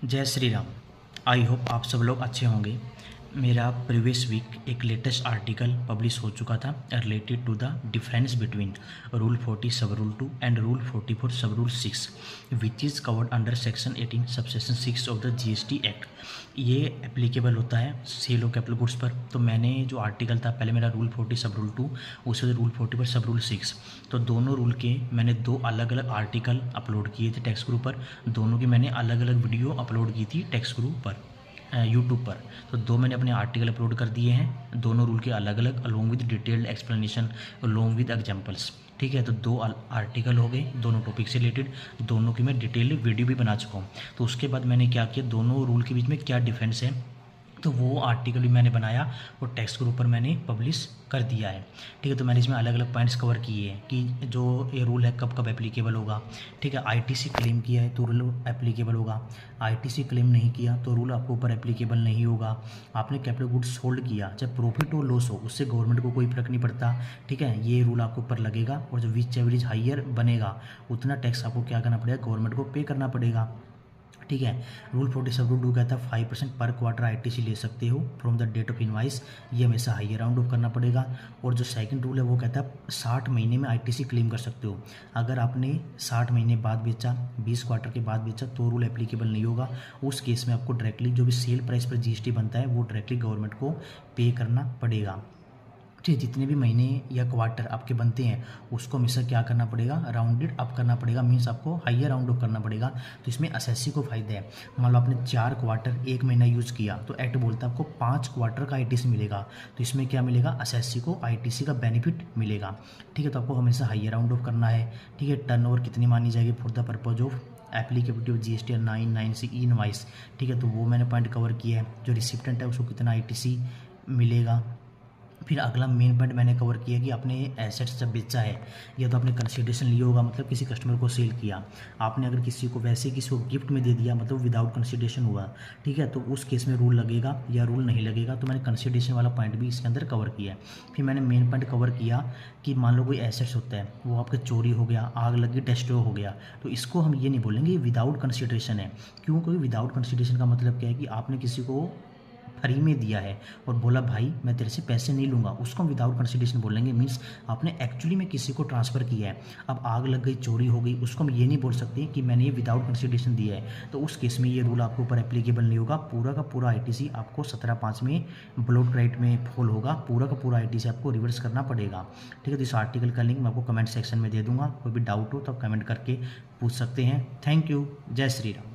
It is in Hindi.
जय श्री राम। आई होप आप सब लोग अच्छे होंगे। मेरा प्रीवियस वीक एक लेटेस्ट आर्टिकल पब्लिश हो चुका था related to the difference between rule 40 sub rule 2 and rule 44 sub rule 6 which is covered under section 18 subsection 6 of the GST act. ये एप्लीकेबल होता है सेल ऑफ कैपिटल गुड्स पर। तो मैंने जो आर्टिकल था, पहले मेरा रूल 40 सब रूल 2, उससे रूल 40 पर सब रूल 6, तो दोनों रूल के मैंने दो अलग अलग आर्टिकल अपलोड किए थे टेक्स्ट ग्रुप पर। दोनों की मैंने अलग अलग वीडियो अपलोड की थी टेक्स्ट ग्रुप पर, यूट्यूब पर। तो दो मैंने अपने आर्टिकल अपलोड कर दिए हैं, दोनों रूल के अलग अलग, along with detailed explanation, along with examples. ठीक है, तो दो आर्टिकल हो गए दोनों टॉपिक से रिलेटेड, दोनों की मैं डिटेल्ड वीडियो भी बना चुका हूँ। तो उसके बाद मैंने क्या किया, दोनों रूल के बीच में क्या डिफरेंस है, तो वो आर्टिकल भी मैंने बनाया और टेक्स्ट ग्रुप पर मैंने पब्लिश कर दिया है। ठीक है, तो मैंने इसमें अलग अलग पॉइंट्स कवर किए हैं कि जो ये रूल है कब कब एप्लीकेबल होगा। ठीक है, आईटीसी क्लेम किया है तो रूल एप्लीकेबल होगा, आईटीसी क्लेम नहीं किया तो रूल आपके ऊपर एप्लीकेबल नहीं होगा। आपने कैपिटल गुड्स होल्ड किया, चाहे प्रॉफिट हो लॉस हो, उससे गवर्नमेंट को कोई फर्क नहीं पड़ता। ठीक है, ये रूल आपके ऊपर लगेगा और जो विच एवरेज हाइयर बनेगा उतना टैक्स आपको क्या करना पड़ेगा, गवर्नमेंट को पे करना पड़ेगा। ठीक है, रूल 40 सब रूल 2 कहता है 5% पर क्वार्टर आईटीसी ले सकते हो from the date of invoice, ये हमेशा हाइयर राउंड ऑफ करना पड़ेगा। और जो सेकंड रूल है वो कहता है 60 महीने में आईटीसी क्लेम कर सकते हो। अगर आपने 60 महीने बाद बेचा, 20 क्वार्टर के बाद बेचा तो रूल एप्लीकेबल नहीं होगा। उस केस में आपको डायरेक्टली जो भी सेल प्राइस पर जीएसटी बनता है वो डायरेक्टली गवर्नमेंट को पे करना पड़ेगा। ठीक, जितने भी महीने या क्वार्टर आपके बनते हैं उसको हमेशा क्या करना पड़ेगा, राउंडेड अप करना पड़ेगा, मीन्स आपको हाइयर राउंड अप करना पड़ेगा। तो इसमें एसएससी को फायदा है। मान लो आपने 4 क्वार्टर 1 महीना यूज़ किया तो एक्ट बोलता है आपको 5 क्वार्टर का आईटीसी मिलेगा। तो इसमें क्या मिलेगा, एसएससी को आईटीसी का बेनिफिट मिलेगा। ठीक है, तो आपको हमेशा हाइयर राउंड ऑफ करना है। ठीक है, टर्नओवर कितनी मानी जाएगी for the purpose of applicability of GST 9(9)(c) invoice. ठीक है, तो वो मैंने पॉइंट कवर किया है। जो रिसिप्टेंट है उसको कितना आईटीसी मिलेगा। फिर अगला मेन पॉइंट मैंने कवर किया कि आपने एसेट्स जब बेचा है या तो आपने कंसिडरेशन लिया होगा, मतलब किसी कस्टमर को सेल किया आपने, अगर किसी को वैसे किसी को गिफ्ट में दे दिया मतलब विदाउट कंसिडरेशन हुआ। ठीक है, तो उस केस में रूल लगेगा या रूल नहीं लगेगा। तो मैंने कंसिडरेशन वाला पॉइंट भी इसके अंदर कवर किया है। फिर मैंने मेन पॉइंट कवर किया कि मान लो कोई एसेट्स होता है वो आपके चोरी हो गया, आग लगी, डिस्ट्रॉय हो गया, तो इसको हम ये नहीं बोलेंगे विदाउट कंसिडरेशन है। क्यों, कोई विदाउट कंसिडरेशन का मतलब क्या है कि आपने किसी को फ्री में दिया है और बोला भाई मैं तेरे से पैसे नहीं लूँगा, उसको हम विदाउट कंसिडरेशन बोलेंगे। मीन्स आपने एक्चुअली में किसी को ट्रांसफ़र किया है, अब आग लग गई, चोरी हो गई, उसको हम ये नहीं बोल सकते कि मैंने ये विदाउट कंसिडरेशन दिया है। तो उस केस में ये रूल आपके ऊपर एप्लीकेबल नहीं होगा। पूरा का पूरा आईटीसी आपको 17(5) में ब्लॉट राइट में फॉल होगा, पूरा का पूरा आईटीसी आपको रिवर्स करना पड़ेगा। ठीक है, तो इस आर्टिकल का लिंक मैं आपको कमेंट सेक्शन में दे दूँगा, कोई भी डाउट हो तो आप कमेंट करके पूछ सकते हैं। थैंक यू, जय श्री राम।